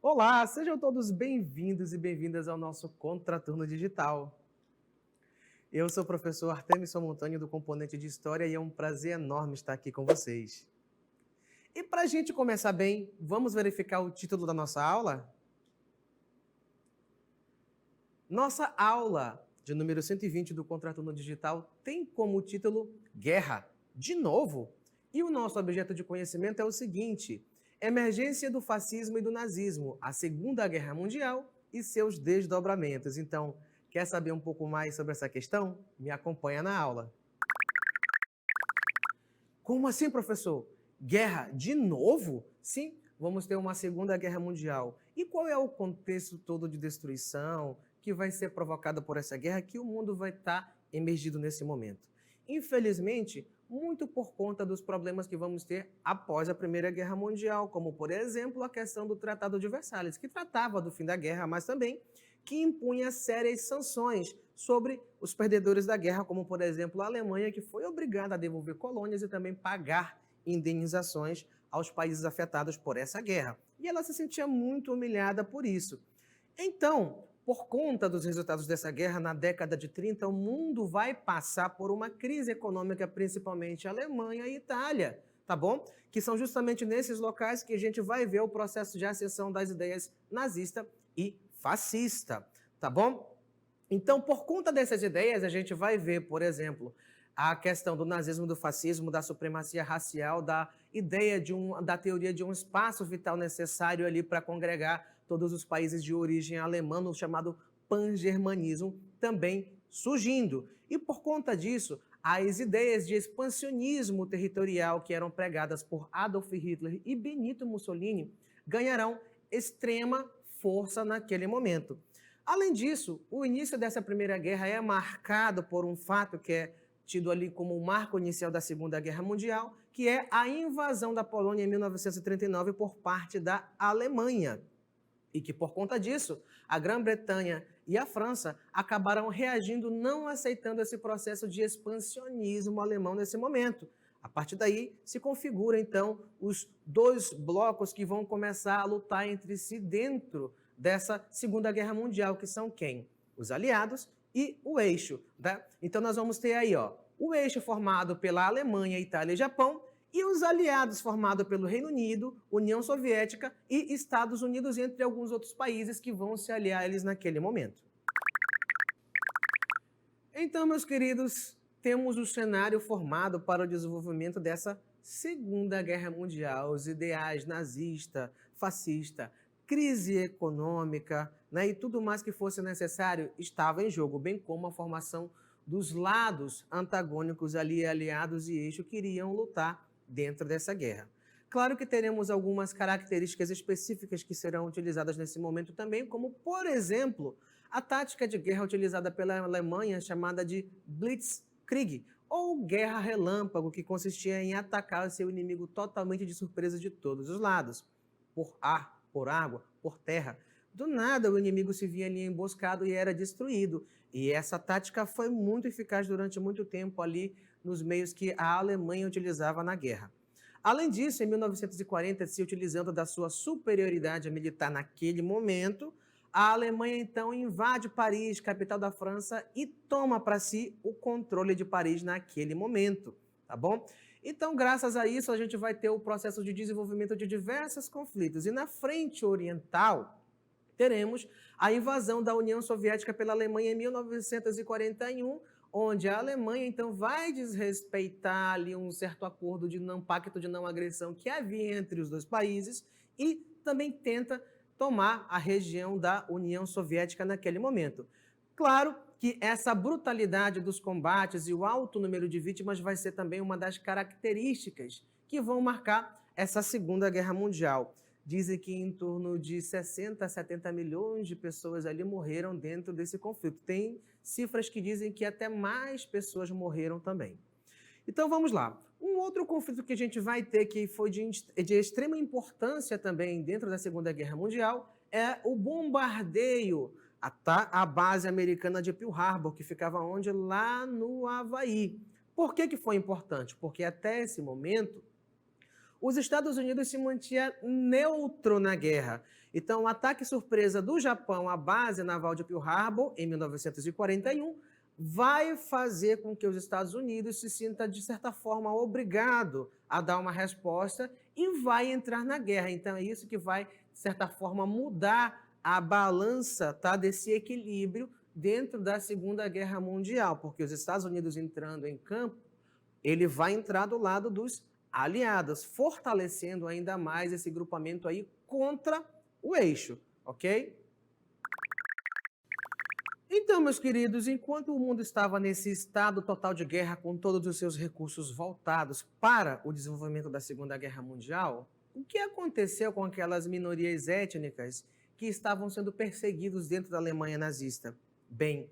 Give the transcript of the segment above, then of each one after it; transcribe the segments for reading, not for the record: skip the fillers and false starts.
Olá, sejam todos bem-vindos e bem-vindas ao nosso Contraturno Digital. Eu sou o professor Artemison Montanho do componente de História e é um prazer enorme estar aqui com vocês. E para a gente começar bem, vamos verificar o título da nossa aula? Nossa aula de número 120 do Contraturno Digital tem como título Guerra, de novo? E o nosso objeto de conhecimento é o seguinte: emergência do fascismo e do nazismo, a Segunda Guerra Mundial e seus desdobramentos. Então, quer saber um pouco mais sobre essa questão? Me acompanha na aula. Como assim, professor? Guerra de novo? Sim, vamos ter uma Segunda Guerra Mundial. E qual é o contexto todo de destruição que vai ser provocado por essa guerra que o mundo vai estar emergido nesse momento? Infelizmente, muito por conta dos problemas que vamos ter após a Primeira Guerra Mundial, como, por exemplo, a questão do Tratado de Versalhes, que tratava do fim da guerra, mas também que impunha sérias sanções sobre os perdedores da guerra, como, por exemplo, a Alemanha, que foi obrigada a devolver colônias e também pagar indenizações aos países afetados por essa guerra. E ela se sentia muito humilhada por isso. Então, por conta dos resultados dessa guerra, na década de 30, o mundo vai passar por uma crise econômica, principalmente a Alemanha e Itália, tá bom? Que são justamente nesses locais que a gente vai ver o processo de ascensão das ideias nazista e fascista, tá bom? Então, por conta dessas ideias, a gente vai ver, por exemplo, a questão do nazismo, do fascismo, da supremacia racial, da ideia da teoria de um espaço vital necessário ali para congregar todos os países de origem alemã, no chamado pangermanismo, também surgindo. E por conta disso, as ideias de expansionismo territorial que eram pregadas por Adolf Hitler e Benito Mussolini ganharão extrema força naquele momento. Além disso, o início dessa Primeira Guerra é marcado por um fato que é tido ali como o marco inicial da Segunda Guerra Mundial, que é a invasão da Polônia em 1939 por parte da Alemanha. E que, por conta disso, a Grã-Bretanha e a França acabaram reagindo, não aceitando esse processo de expansionismo alemão nesse momento. A partir daí, se configura, então, os dois blocos que vão começar a lutar entre si dentro dessa Segunda Guerra Mundial, que são quem? Os aliados e o eixo. Tá? Então, nós vamos ter aí o eixo formado pela Alemanha, Itália e Japão, e os aliados formados pelo Reino Unido, União Soviética e Estados Unidos, entre alguns outros países que vão se aliar a eles naquele momento. Então, meus queridos, temos o cenário formado para o desenvolvimento dessa Segunda Guerra Mundial, os ideais nazista, fascista, crise econômica, né, e tudo mais que fosse necessário estava em jogo, bem como a formação dos lados antagônicos ali, aliados e eixo, que iriam lutar dentro dessa guerra. Claro que teremos algumas características específicas que serão utilizadas nesse momento também, como, por exemplo, a tática de guerra utilizada pela Alemanha chamada de Blitzkrieg, ou guerra relâmpago, que consistia em atacar o seu inimigo totalmente de surpresa de todos os lados, por ar, por água, por terra. Do nada o inimigo se via ali emboscado e era destruído. E essa tática foi muito eficaz durante muito tempo ali nos meios que a Alemanha utilizava na guerra. Além disso, em 1940, se utilizando da sua superioridade militar naquele momento, a Alemanha então invade Paris, capital da França, e toma para si o controle de Paris naquele momento, tá bom? Então, graças a isso, a gente vai ter o processo de desenvolvimento de diversos conflitos. E na frente oriental, teremos a invasão da União Soviética pela Alemanha em 1941, onde a Alemanha, então, vai desrespeitar ali um certo acordo de pacto de não agressão que havia entre os dois países e também tenta tomar a região da União Soviética naquele momento. Claro que essa brutalidade dos combates e o alto número de vítimas vai ser também uma das características que vão marcar essa Segunda Guerra Mundial. Dizem que em torno de 60 a 70 milhões de pessoas ali morreram dentro desse conflito. Tem cifras que dizem que até mais pessoas morreram também. Então vamos lá. Um outro conflito que a gente vai ter, que foi de extrema importância também dentro da Segunda Guerra Mundial, é o bombardeio à base americana de Pearl Harbor, que ficava onde? Lá no Havaí. Por que foi importante? Porque até esse momento, os Estados Unidos se mantinha neutro na guerra. Então, o ataque surpresa do Japão à base naval de Pearl Harbor, em 1941, vai fazer com que os Estados Unidos se sinta, de certa forma, obrigado a dar uma resposta e vai entrar na guerra. Então, é isso que vai, de certa forma, mudar a balança, tá, desse equilíbrio dentro da Segunda Guerra Mundial, porque os Estados Unidos entrando em campo, ele vai entrar do lado dos aliados, fortalecendo ainda mais esse grupamento aí contra o eixo, ok? Então, meus queridos, enquanto o mundo estava nesse estado total de guerra, com todos os seus recursos voltados para o desenvolvimento da Segunda Guerra Mundial, o que aconteceu com aquelas minorias étnicas que estavam sendo perseguidos dentro da Alemanha nazista? Bem,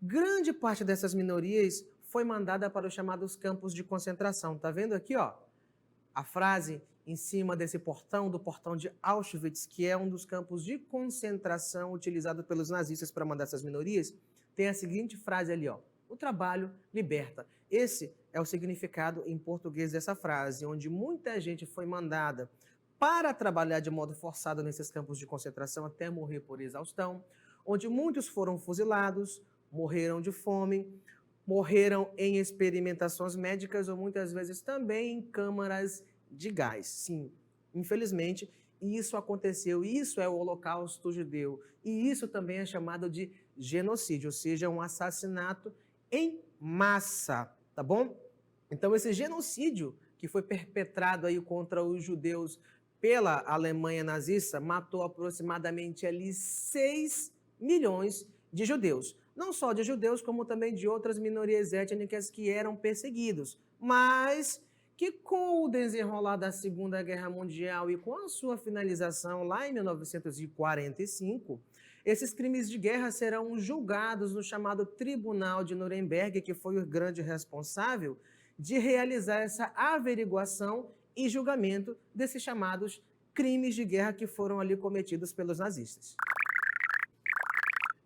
grande parte dessas minorias foi mandada para os chamados campos de concentração. Tá vendo aqui, ó? A frase em cima desse portão, do portão de Auschwitz, que é um dos campos de concentração utilizado pelos nazistas para mandar essas minorias, tem a seguinte frase ali, ó: o trabalho liberta. Esse é o significado em português dessa frase, onde muita gente foi mandada para trabalhar de modo forçado nesses campos de concentração até morrer por exaustão, onde muitos foram fuzilados, morreram de fome, morreram em experimentações médicas ou muitas vezes também em câmaras de gás. Sim, infelizmente, isso aconteceu. Isso é o Holocausto Judeu. E isso também é chamado de genocídio, ou seja, um assassinato em massa, tá bom? Então, esse genocídio que foi perpetrado aí contra os judeus pela Alemanha nazista matou aproximadamente ali 6 milhões de judeus. Não só de judeus, como também de outras minorias étnicas que eram perseguidos, mas que com o desenrolar da Segunda Guerra Mundial e com a sua finalização lá em 1945, esses crimes de guerra serão julgados no chamado Tribunal de Nuremberg, que foi o grande responsável de realizar essa averiguação e julgamento desses chamados crimes de guerra que foram ali cometidos pelos nazistas.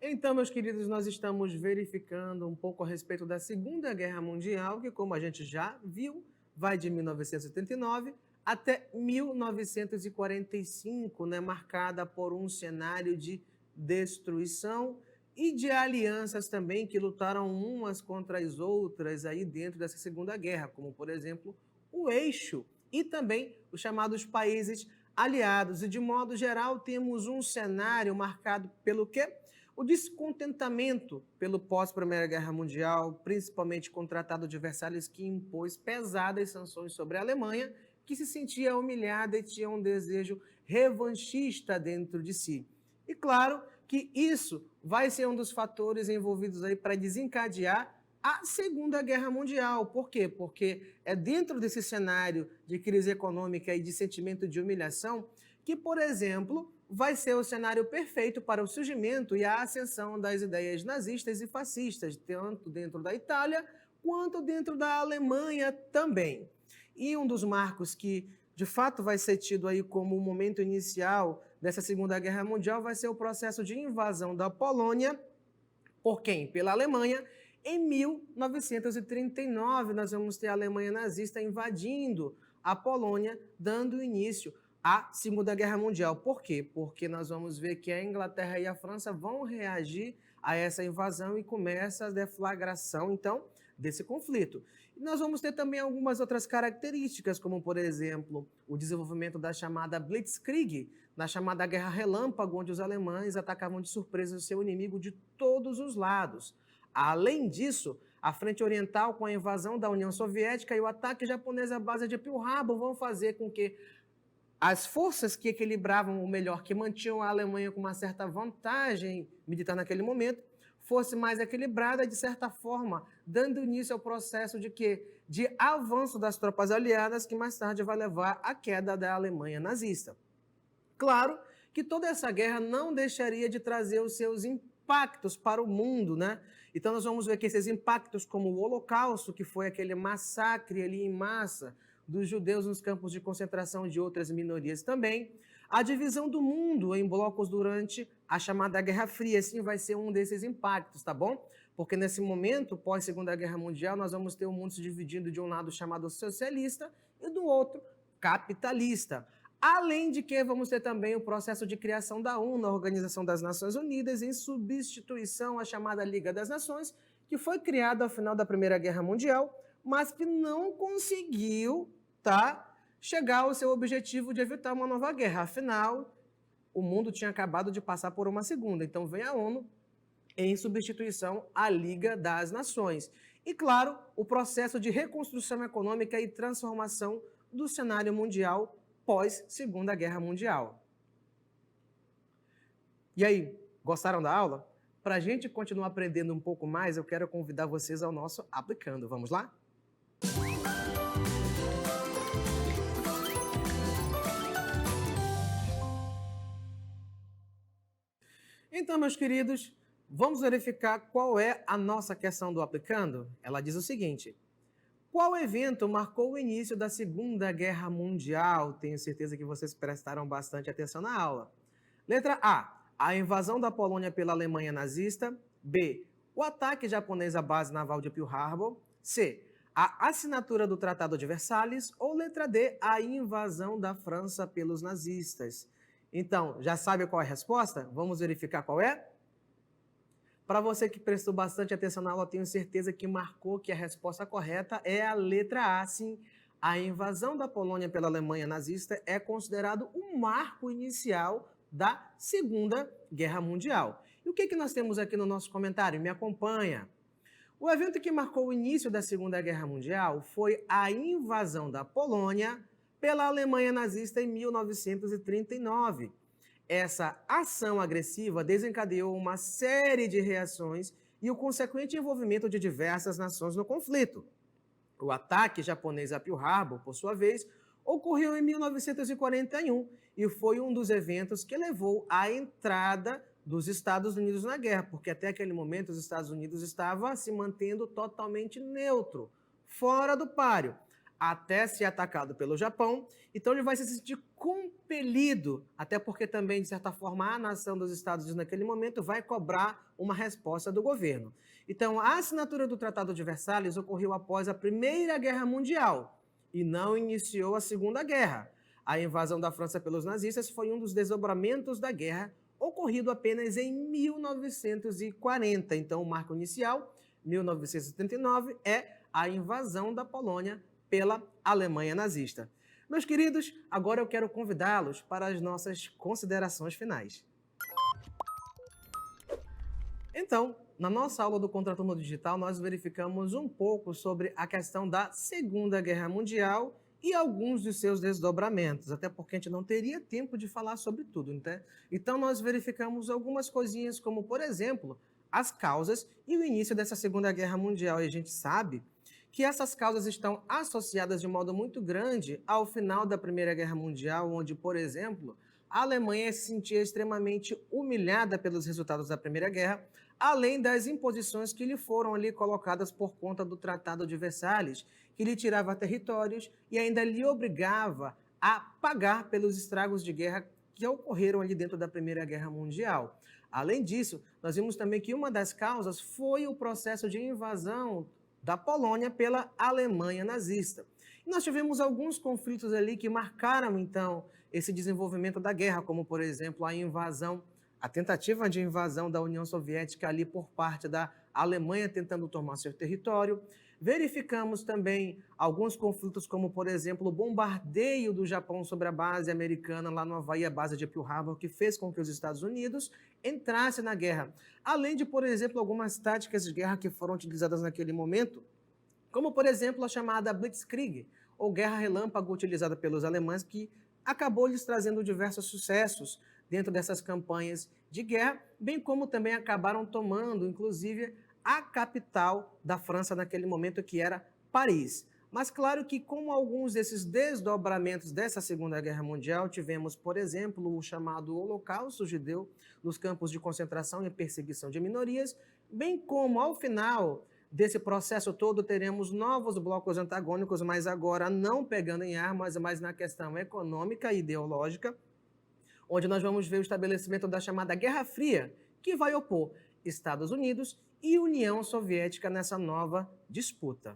Então, meus queridos, nós estamos verificando um pouco a respeito da Segunda Guerra Mundial, que, como a gente já viu, vai de 1939 até 1945, né, marcada por um cenário de destruição e de alianças também que lutaram umas contra as outras aí dentro dessa Segunda Guerra, como, por exemplo, o Eixo e também os chamados países aliados. E, de modo geral, temos um cenário marcado pelo quê? O descontentamento pelo pós-Primeira Guerra Mundial, principalmente com o Tratado de Versalhes, que impôs pesadas sanções sobre a Alemanha, que se sentia humilhada e tinha um desejo revanchista dentro de si. E claro que isso vai ser um dos fatores envolvidos aí para desencadear a Segunda Guerra Mundial. Por quê? Porque é dentro desse cenário de crise econômica e de sentimento de humilhação que, por exemplo, vai ser o cenário perfeito para o surgimento e a ascensão das ideias nazistas e fascistas, tanto dentro da Itália quanto dentro da Alemanha também. E um dos marcos que, de fato, vai ser tido aí como o momento inicial dessa Segunda Guerra Mundial vai ser o processo de invasão da Polônia. Por quem? Pela Alemanha. Em 1939, nós vamos ter a Alemanha nazista invadindo a Polônia, dando início à Segunda Guerra Mundial. Por quê? Porque nós vamos ver que a Inglaterra e a França vão reagir a essa invasão e começa a deflagração, então, desse conflito. E nós vamos ter também algumas outras características, como, por exemplo, o desenvolvimento da chamada Blitzkrieg, na chamada Guerra Relâmpago, onde os alemães atacavam de surpresa o seu inimigo de todos os lados. Além disso, a frente oriental, com a invasão da União Soviética e o ataque japonês à base de Pearl Harbor, vão fazer com que as forças que equilibravam, ou melhor, que mantinham a Alemanha com uma certa vantagem militar naquele momento, fosse mais equilibrada, de certa forma, dando início ao processo de avanço das tropas aliadas, que mais tarde vai levar à queda da Alemanha nazista. Claro que toda essa guerra não deixaria de trazer os seus impactos para o mundo, né? Então nós vamos ver que esses impactos, como o Holocausto, que foi aquele massacre ali em massa dos judeus nos campos de concentração e de outras minorias também, a divisão do mundo em blocos durante a chamada Guerra Fria, sim, vai ser um desses impactos, tá bom? Porque nesse momento, pós Segunda Guerra Mundial, nós vamos ter o mundo se dividindo de um lado chamado socialista e do outro capitalista. Além de que vamos ter também o processo de criação da ONU, a Organização das Nações Unidas, em substituição à chamada Liga das Nações, que foi criada ao final da Primeira Guerra Mundial, mas que não conseguiu, chegar ao seu objetivo de evitar uma nova guerra. Afinal, o mundo tinha acabado de passar por uma segunda. Então vem a ONU em substituição à Liga das Nações. E, claro, o processo de reconstrução econômica e transformação do cenário mundial pós-Segunda Guerra Mundial. E aí, gostaram da aula? Para a gente continuar aprendendo um pouco mais, eu quero convidar vocês ao nosso Aplicando. Vamos lá? Então, meus queridos, vamos verificar qual é a nossa questão do Aplicando? Ela diz o seguinte: qual evento marcou o início da Segunda Guerra Mundial? Tenho certeza que vocês prestaram bastante atenção na aula. Letra A invasão da Polônia pela Alemanha nazista. B, o ataque japonês à base naval de Pearl Harbor. C, a assinatura do Tratado de Versalhes. Ou letra D, a invasão da França pelos nazistas. Então, já sabe qual é a resposta? Vamos verificar qual é? Para você que prestou bastante atenção na aula, tenho certeza que marcou que a resposta correta é a letra A, sim. A invasão da Polônia pela Alemanha nazista é considerado um marco inicial da Segunda Guerra Mundial. E o que nós temos aqui no nosso comentário? Me acompanha. O evento que marcou o início da Segunda Guerra Mundial foi a invasão da Polônia pela Alemanha nazista em 1939. Essa ação agressiva desencadeou uma série de reações e o consequente envolvimento de diversas nações no conflito. O ataque japonês a Pearl Harbor, por sua vez, ocorreu em 1941 e foi um dos eventos que levou à entrada dos Estados Unidos na guerra, porque até aquele momento os Estados Unidos estavam se mantendo totalmente neutro, fora do páreo, até ser atacado pelo Japão. Então ele vai se sentir compelido, até porque também, de certa forma, a nação dos Estados Unidos naquele momento vai cobrar uma resposta do governo. Então a assinatura do Tratado de Versalhes ocorreu após a Primeira Guerra Mundial e não iniciou a Segunda Guerra. A invasão da França pelos nazistas foi um dos desdobramentos da guerra, ocorrido apenas em 1940. Então o marco inicial, 1939, é a invasão da Polônia pela Alemanha nazista. Meus queridos, agora eu quero convidá-los para as nossas considerações finais. Então, na nossa aula do Contraturno Digital, nós verificamos um pouco sobre a questão da Segunda Guerra Mundial e alguns de seus desdobramentos, até porque a gente não teria tempo de falar sobre tudo, né? Então nós verificamos algumas coisinhas como, por exemplo, as causas e o início dessa Segunda Guerra Mundial. E a gente sabe que essas causas estão associadas de modo muito grande ao final da Primeira Guerra Mundial, onde, por exemplo, a Alemanha se sentia extremamente humilhada pelos resultados da Primeira Guerra, além das imposições que lhe foram ali colocadas por conta do Tratado de Versalhes, que lhe tirava territórios e ainda lhe obrigava a pagar pelos estragos de guerra que ocorreram ali dentro da Primeira Guerra Mundial. Além disso, nós vimos também que uma das causas foi o processo de invasão da Polônia pela Alemanha nazista. E nós tivemos alguns conflitos ali que marcaram, então, esse desenvolvimento da guerra, como, por exemplo, a tentativa de invasão da União Soviética ali por parte da Alemanha tentando tomar seu território. Verificamos também alguns conflitos, como, por exemplo, o bombardeio do Japão sobre a base americana lá no Havaí, a base de Pearl Harbor, que fez com que os Estados Unidos entrassem na guerra. Além de, por exemplo, algumas táticas de guerra que foram utilizadas naquele momento, como, por exemplo, a chamada Blitzkrieg, ou guerra relâmpago utilizada pelos alemães, que acabou lhes trazendo diversos sucessos dentro dessas campanhas de guerra, bem como também acabaram tomando, inclusive, a capital da França naquele momento, que era Paris. Mas claro que com alguns desses desdobramentos dessa Segunda Guerra Mundial, tivemos, por exemplo, o chamado Holocausto Judeu nos campos de concentração e perseguição de minorias, bem como, ao final desse processo todo, teremos novos blocos antagônicos, mas agora não pegando em armas, mas na questão econômica e ideológica, onde nós vamos ver o estabelecimento da chamada Guerra Fria, que vai opor Estados Unidos e União Soviética nessa nova disputa.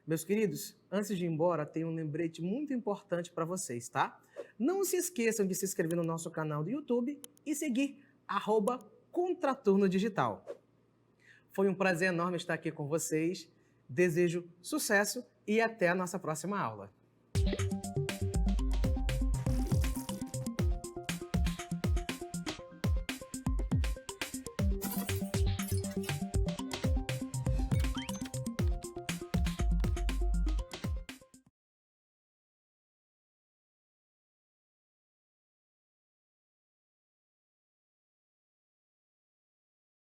Meus queridos, antes de ir embora, tem um lembrete muito importante para vocês, tá? Não se esqueçam de se inscrever no nosso canal do YouTube e seguir @Contraturno Digital. Foi um prazer enorme estar aqui com vocês. Desejo sucesso e até a nossa próxima aula.